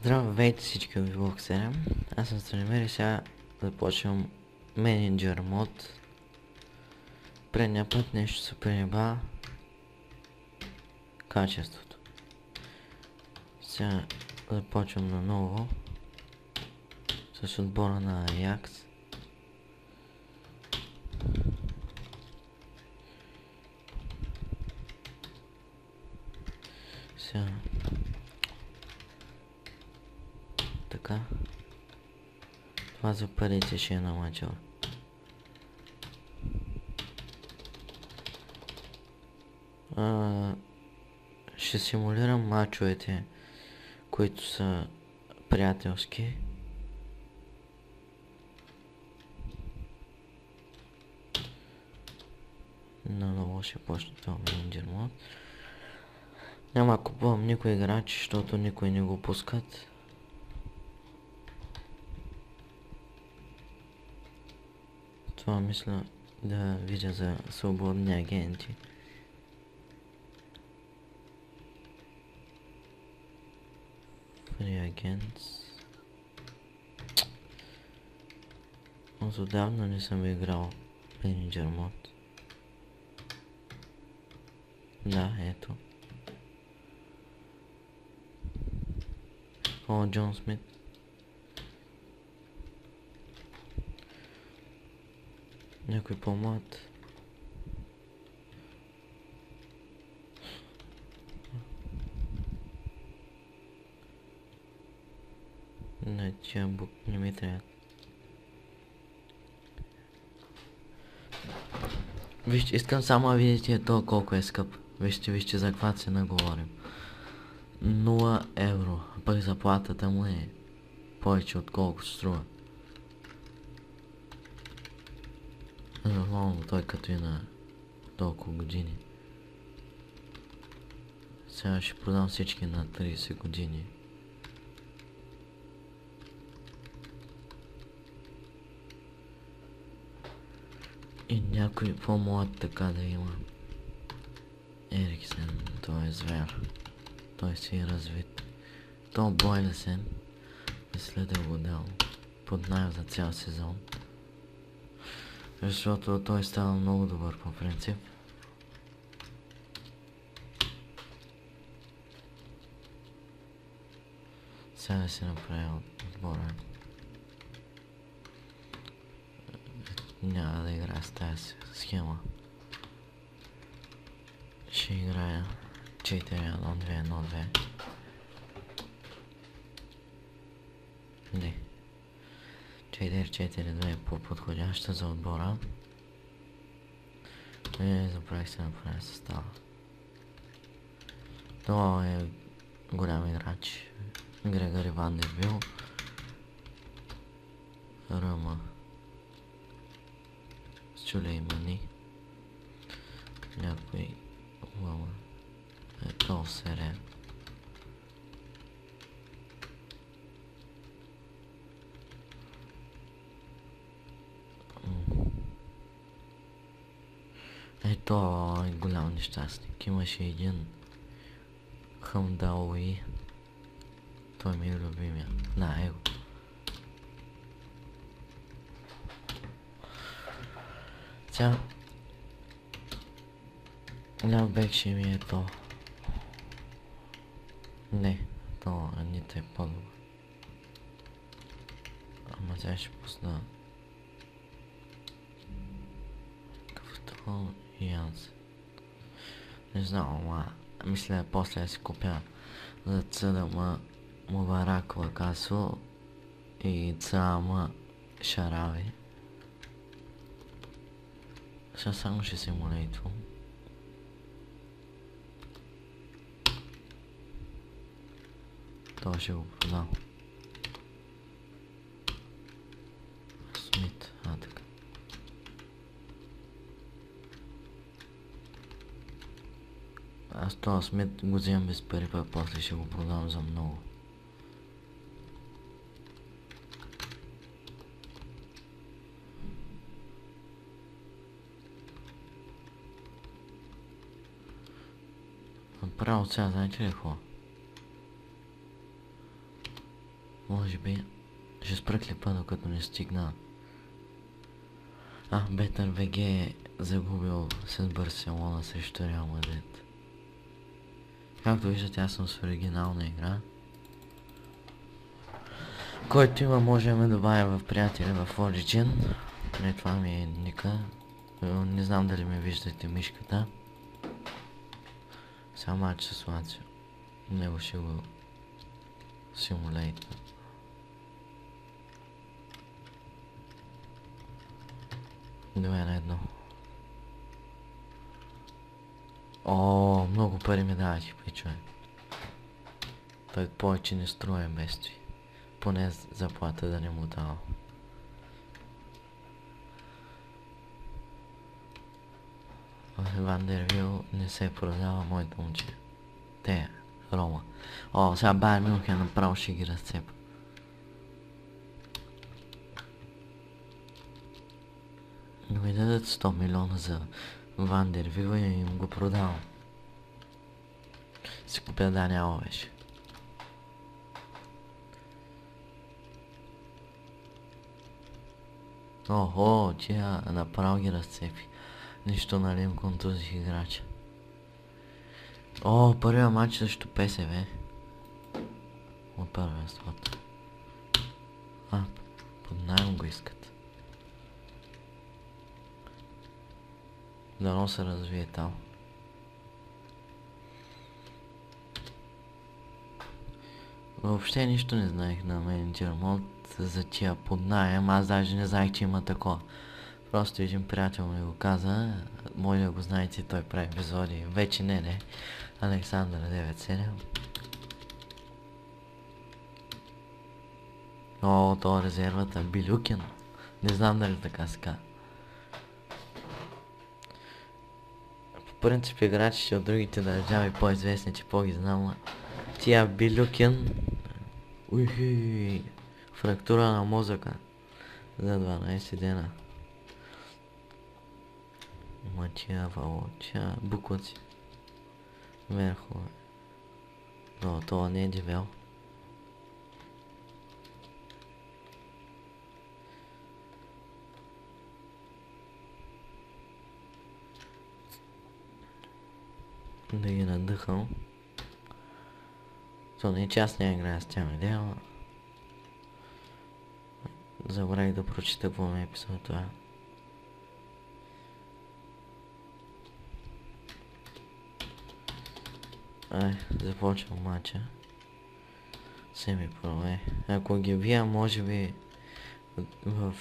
Здравейте всички от Vlog 7. Аз съм Станимир и сега започвам менеджер мод. Предния път нещо се преба качеството. Сега започвам наново с отбора на Ajax. Сега така. Това за парите ще е на мачор. Ще симулирам мачовете, които са приятелски. Наново ще почне това менеджер мод. Няма да купувам никой играч, защото никой не го пускат. Това мисля да видя за свободни агенти. Free Agents. Отдавна не съм играл менеджер мод. Да, ето. О, Джон Смит. Някой по-млад. Не, тия бук не ми трябва. Вижте, искам само да видите то колко е скъп. Вижте за каква цена говорим. 0 евро. Пък заплатата му е повече отколко струва. Нормално той като и на толкова години. Сега ще продам всички на 30 години. И някой по-млад така да има. Ериксен, той е звер. Той си е развит. То Бойлесен мисля да го дал под найем за цял сезон. Защото той става много добър по принцип. Сега да си направя отбора. Няма да играя с тази схема. Ще играя 4-1-2-1-2. Не. 4-4-2 е по-подходяща за отбора. Забравих се да направя състава. Това е голям играч. Грегори Вандербил. Ръма. Сулеймани. Някой Лама. Ето Серен. Ето е голям нещастник. Имаше един Хамдауи. Той ми е любимия. На его. Сега ляв бек ще ми е то. Не, то нито е по-добър. Ама сега ще пусна Кафтол и Янс. Не знам, ама мисля после да си купя за цъдама Мубарак Лакасо и Цама Шарави. Сега само ще се молитвам. Това ще го продам. Смит, така. Аз това Смит го вземам без пари, пък после ще го продам за много. Направо сега, знаете ли какво? Може би ще спра клипа, докато не стигна. Бетър ВГ е загубил с Барселона срещу Реал Мадрид. Както виждате, аз съм с оригинална игра. Който има, може да ме добавя в приятеля в Origin. Това ми е ника. Не знам дали ме виждате мишката. Сега матч с Лацио. Него ще го симулейта. Две на едно. Много пари ми даваш, пичове. Той повече не строя бедствие. Поне заплата да не му дава. Вандервил не се продава, моето момче. Рома. Сега Байер Мюнхен направо ще ги разцепа. Но ми дадат 100 милиона за Вандервил и им го продавам. Си купя Дани Алвеш. Тя направо ги разцепи. Нищо, нали им контузих играча. Първия матч срещу ПСВ. От първия слот. Под найем го искат. Дано се развие там. Въобще нищо не знаех на менеджер мод за тия под найем. Аз даже не знаех, че има такова. Просто един приятел ми го каза. Може да го знаете, той прави епизоди. Вече не. Александър 97. То резервата Билюкин. Не знам дали така се казва. По принцип играчите от другите държави по-известни, че по-ги знам. Тия Билюкин. Фрактура на мозъка. За 12 дена. Матия Валоча. Буклаци. Верхове. Това не е дебел. Да ги надъхам. То не е че аз не играя с тя видео. Забравих да прочита какво ми е писал това. Започвам матча. Семи-про. Ако ги вия, може би в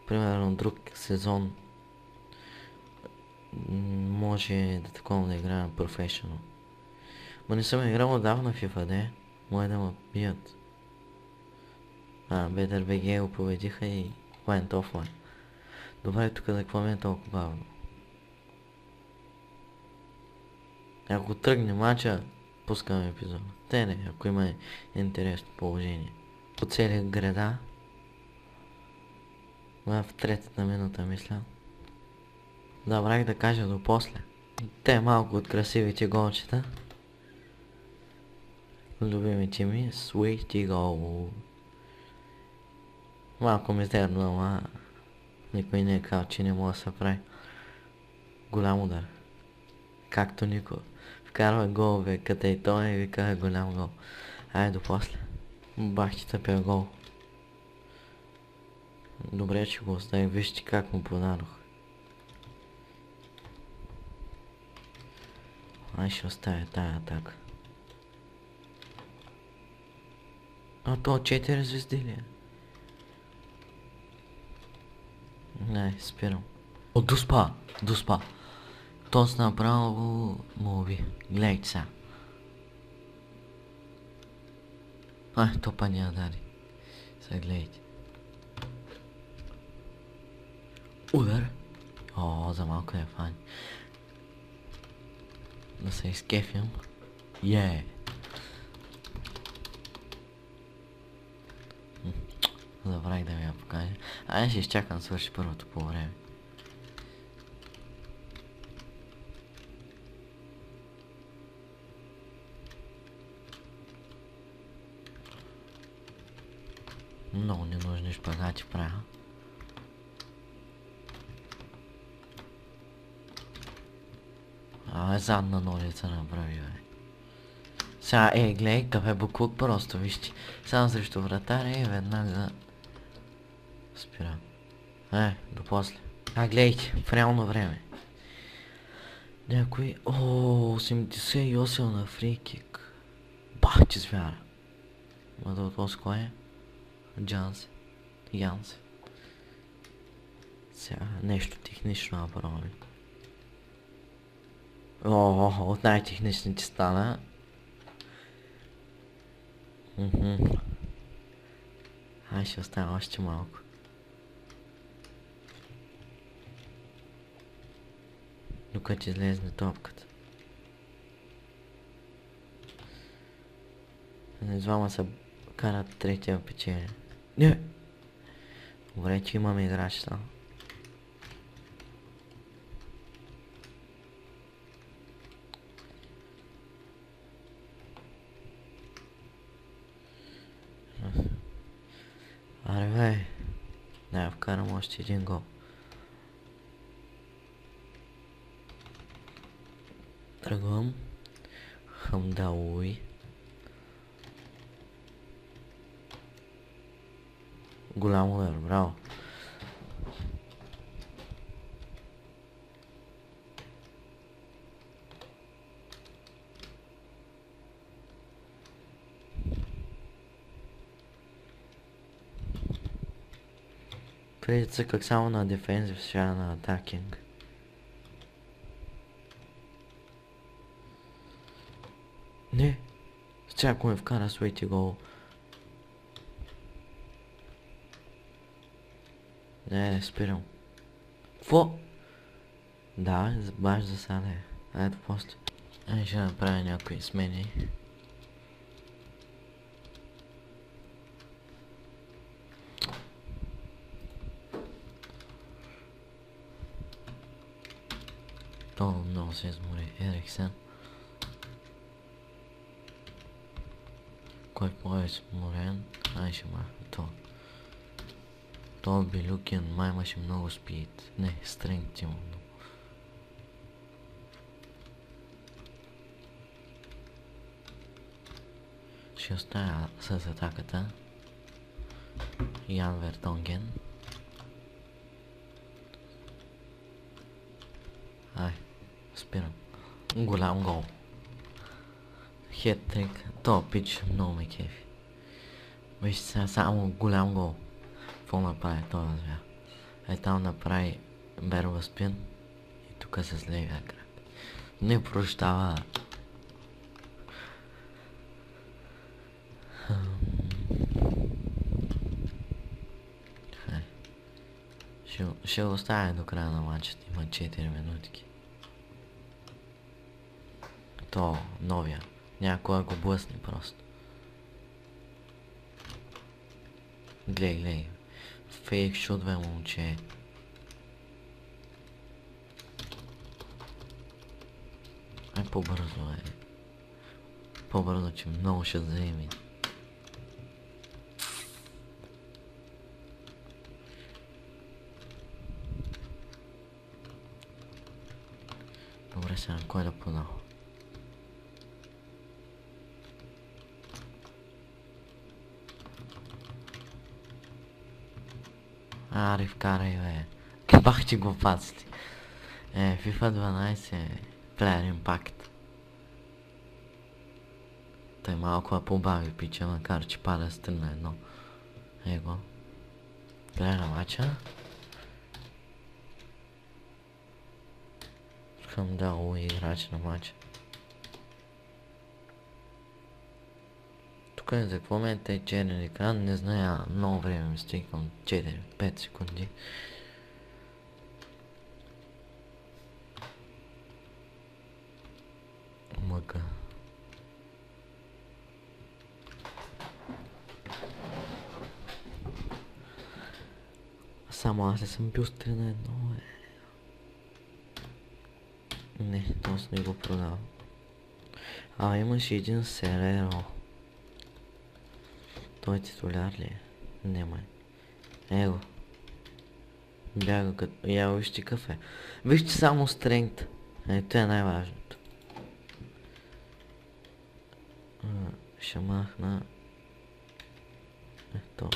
примерно друг сезон може да такова да играя професионал. Но не съм играл отдавна в FIFA, де. Може да ме бият. Better BG го победиха и went offline. Добре, тук да какво ми е толкова бавно. Ако тръгне матча, пускаме епизод. Ако има интересно положение. По целия града. В третата минута, мисля. Забравих да кажа до после. Те малко от красивите голчета. Любимите ми, Sweet Goal. Малко мизерно, ама никой не е казал, че не мога да се прави. Голям удар. Както никой. Вкарва голове, къде и той и вика голям гол. До после. Бах ти тъпя гол. Добре, че го оставих. Вижте как му подадох. Ще оставя тая атака. То 4 звезди ли е? Не, спирам. Дуспа. То с направо му уби. Гледайте сега. То па няма дали. Сега гледайте. Удар. За малко е фани. Да се изкефям. Забравих да ми я покажа. Ще изчакам да свърши първото по време. Много ненужни шпагати правя. Задна ножица направи, бе. Сега, гледай, кафе буклук просто, вижте. Само срещу вратаря и веднага спира. До после. Гледайте, в реално време. Някой... 88 на фрикик. Бах ти звяра. Ма да въпрос кой е? Янсе. Сега, нещо технично направим. От най-техничните стана. Ще оставя още малко. Докато излезне топката. Двама са карат третия печеля. Не! Добре, че имаме играч там. Аре бе, да вкарам още един гол. Тръгвам. Хамдауи. Голям удар, браво. Преди цъках само на дефензив, сега на атакинг. Не! Сега ако ме вкара своите гол. Не, спирам. Кво? Да, баш за сега е. Айде после. Ще направя някои смени. То много се измори. Ериксен. Кой по-изморен? Ще махна то. То Белюкин май имаше много спид. Не, стренг има много. Ще оставя с атаката. Ян Вертонген. Спирам. Голям гол. Хет-трик. То пич много ме кефи. Виж сега само голям гол. Какво направи това звяр? Там направи берва спин. И тук с левия крак. Не прощава. Ще оставя до края на матчът. Има 4 минутки. То новия. Някой го блъсне просто. Глей. Фейк шут, бе, момче. По-бързо, бе. По-бързо, че много ще заеми. Добре, сега кой да подава? Аре, вкарай, бе. Бах ти глупаците. FIFA 12 Player Impact. Той малко побави пича, макар че пада с 3 на 1. Его. Гледай на матча. Искам да играч на матча. Тук е за какво момента е черен екран, не зная, много време ми стигам 4-5 секунди. Мъка. Само аз не съм бил с 3 на 1, Не, този не го продавам. Имаше един Сереро. Той титуляр ли е? Не май. Его. Бяга като... Я вижте кафе. Вижте само стренгта. Ето е най-важното. Ще махна... Ето.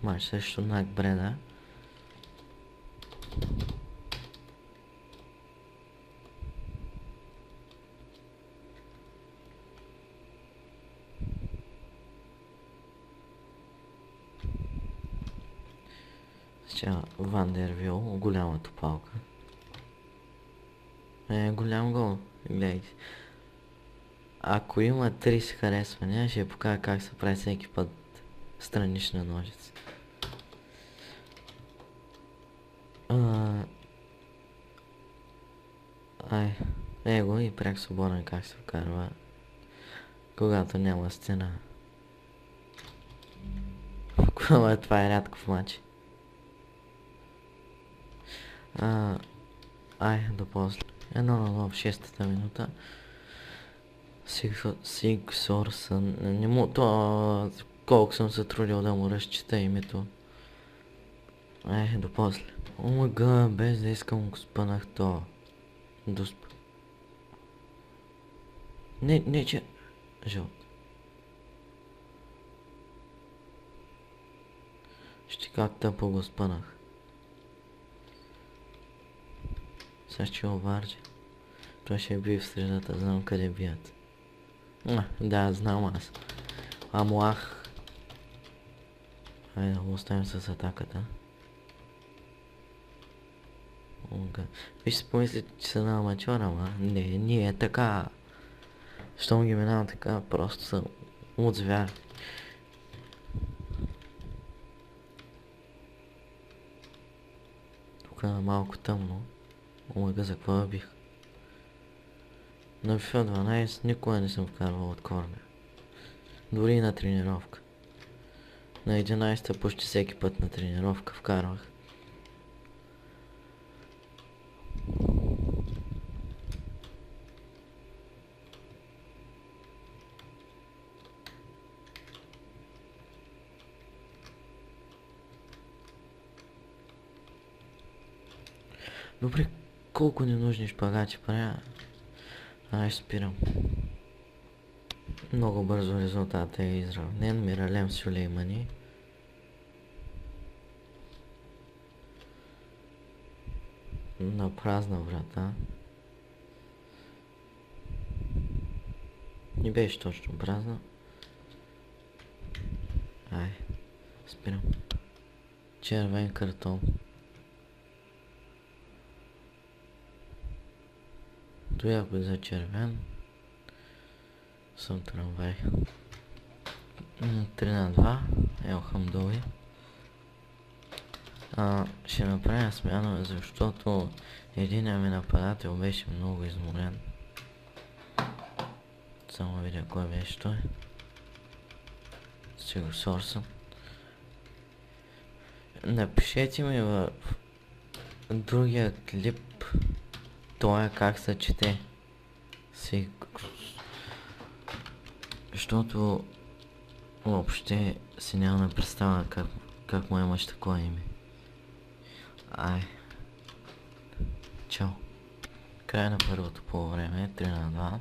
Май също нагбреда. Сега Вандервил, голямата палка. Голям гол. Гледайте. Ако има 30 харесвания, ще покажа как се прави всеки път странична ножица. Его и пряк свободен как се вкарва, когато няма стена. Това е рядко в матчи. До после. 1-0 в 6-та минута. Сигсорсън. Не му... То... Колко съм се трудил да му разчита името. До после. Омага, без да искам го спънах то. Досп. Не, че... Жълт. Ще как тъпо го спънах. Сега ще обарче. Той ще би в средата, знам къде бият. Да, знам аз. Амуах. Хайде да го оставим с атаката. Виж си помислите, че са на амачора, ама не е така. Щом ги минавам така, просто са от звяр. Тук е малко тъмно. Омага, за какво бих? На FIFA 12 никога не съм вкарвал от корнер. Дори и на тренировка. На 11-та почти всеки път на тренировка вкарвах. Добре, колко ненужни шпагати правя. Ще спирам. Много бързо резултатът е изравнен. Миралем Сюлеймани. На празна врата. Не беше точно празна. Спирам. Червен картон. Той ако за червен. Съм трамвай. 3-2. Елхамдови. Ще направя смяна, защото единият ми нападател беше много изморен. Само видя кой беше той. Ще го сорсам. Напишете ми в другия клип това как се чете. Защото въобще си нямаме представа как му имаш такова име. Чао. Край на първото полувреме, 3-2.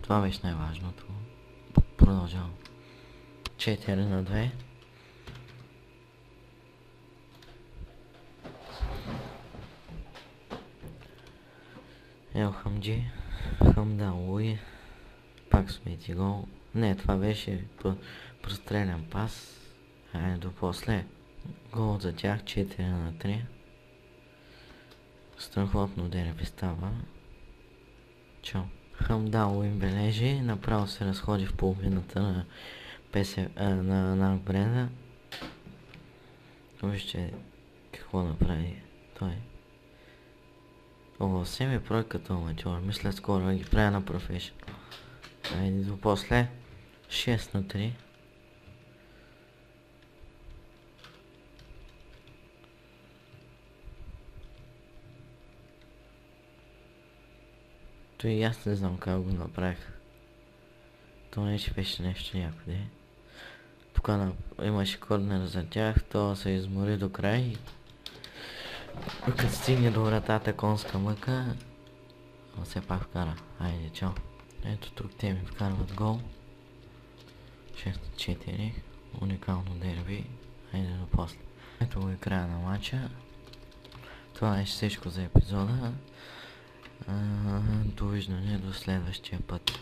Това беше най-важното. Продължавам. 4-2. Елхамджи. Хамдауи. Пак смети гол. Не, това беше прострелян пас. До после. Гол за тях 4-3. Страхотно дерби става. Чао. Хамдауи бележи. Направо се разходи в половината на нагбреда. Вижте какво направи той. О, се ми прой като аматьор. Мисля скоро да ги правя на професия. Айде до после. 6 на 3. То и аз не знам как го направих. То не че беше нещо някъде. Тук имаше корнер за тях, то се измори до край. Като стигне до вратата конска мъка, но все пак вкара. Айде, чао. Ето тук те ми вкарват гол. 6 на 4. Уникално дерби. Айде до после. Ето го и края на матча. Това е всичко за епизода. Довиждане до следващия път.